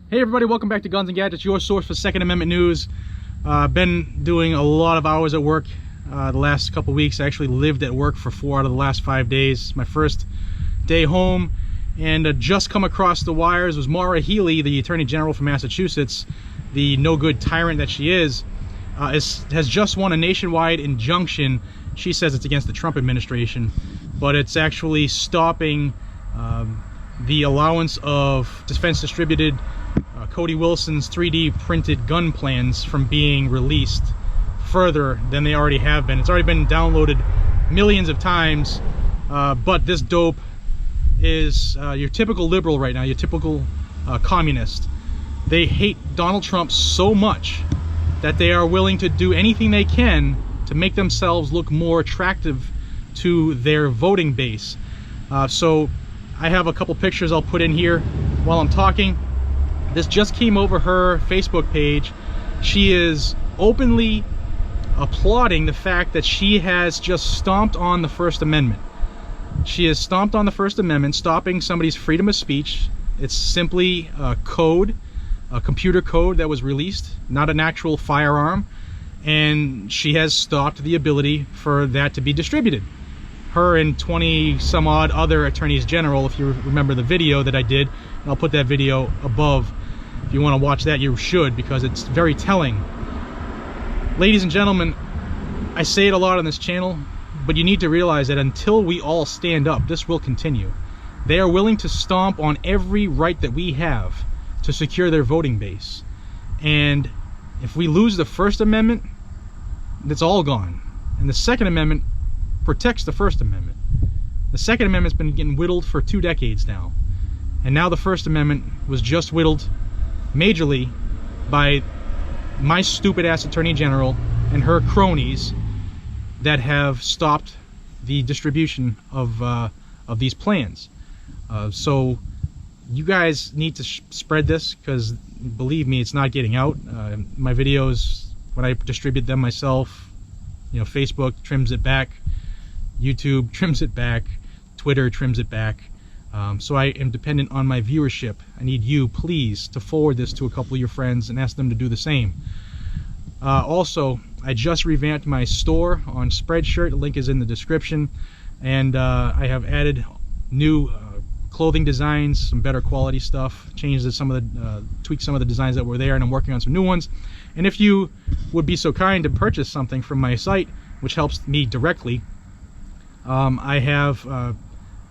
Hey everybody, welcome back to Guns and Gadgets, your source for Second Amendment news. Been doing a lot of hours at work the last couple weeks. I actually lived at work for 4 out of the last 5 days. My first day home, and just come across the wires was Maura Healey, the Attorney General from Massachusetts, the no-good tyrant that she is, has just won a nationwide injunction. She says it's against the Trump administration, but it's actually stopping the allowance of Defense Distributed Cody Wilson's 3D printed gun plans from being released further than they already have been. It's already been downloaded millions of times, but this dope is your typical liberal right now, your typical communist. They hate Donald Trump so much that they are willing to do anything they can to make themselves look more attractive to their voting base. So I have a couple pictures I'll put in here while I'm talking. This just came over her Facebook page. She is openly applauding the fact that she has just stomped on the First Amendment. She has stomped on the First Amendment, stopping somebody's freedom of speech. It's simply a code, a computer code that was released, not an actual firearm, and she has stopped the ability for that to be distributed. Her and 20 some odd other attorneys general, if you remember the video that I did, and I'll put that video above. If you want to watch that, you should, because it's very telling. Ladies and gentlemen, I say it a lot on this channel, but you need to realize that until we all stand up, this will continue. They are willing to stomp on every right that we have to secure their voting base. And if we lose the First Amendment, it's all gone. And the Second Amendment protects the First Amendment. The Second Amendment's been getting whittled for 2 decades now. And now the First Amendment was just whittled majorly by my stupid ass Attorney General and her cronies that have stopped the distribution of these plans. So you guys need to spread this, because believe me, it's not getting out. My videos, when I distribute them myself, you know, Facebook trims it back, YouTube trims it back, Twitter trims it back. So I am dependent on my viewership. I need you, please, to forward this to a couple of your friends and ask them to do the same. Also, I just revamped my store on Spreadshirt. The link is in the description. And I have added new clothing designs, some better quality stuff, changed some of the, tweaked some of the designs that were there, and I'm working on some new ones. And if you would be so kind to purchase something from my site, which helps me directly, I have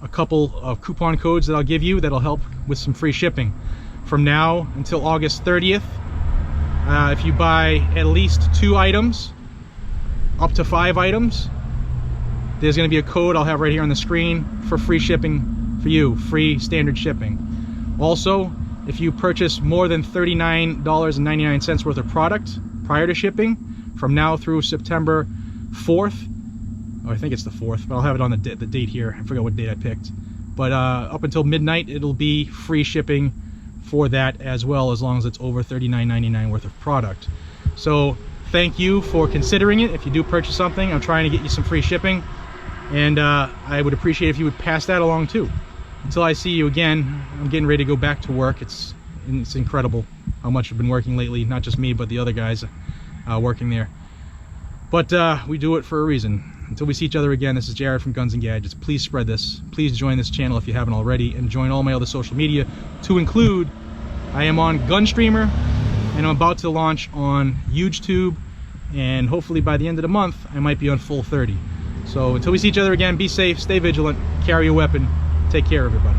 a couple of coupon codes that I'll give you that'll help with some free shipping. From now until August 30th, if you buy at least 2 items, up to 5 items, there's going to be a code I'll have right here on the screen for free shipping for you, free standard shipping. Also, if you purchase more than $39.99 worth of product prior to shipping, from now through September 4th, oh, I think it's the 4th, but I'll have it on the date here. I forgot what date I picked. But up until midnight, it'll be free shipping for that as well, as long as it's over $39.99 worth of product. So thank you for considering it. If you do purchase something, I'm trying to get you some free shipping, and I would appreciate if you would pass that along too. Until I see you again, I'm getting ready to go back to work. It's incredible how much I've been working lately. Not just me, but the other guys working there. But we do it for a reason. Until we see each other again, this is Jared from Guns and Gadgets. Please spread this. Please join this channel if you haven't already, and join all my other social media, to include, I am on Gunstreamer, and I'm about to launch on YouTube, and hopefully by the end of the month, I might be on Full 30. So until we see each other again, be safe, stay vigilant, carry a weapon, take care everybody.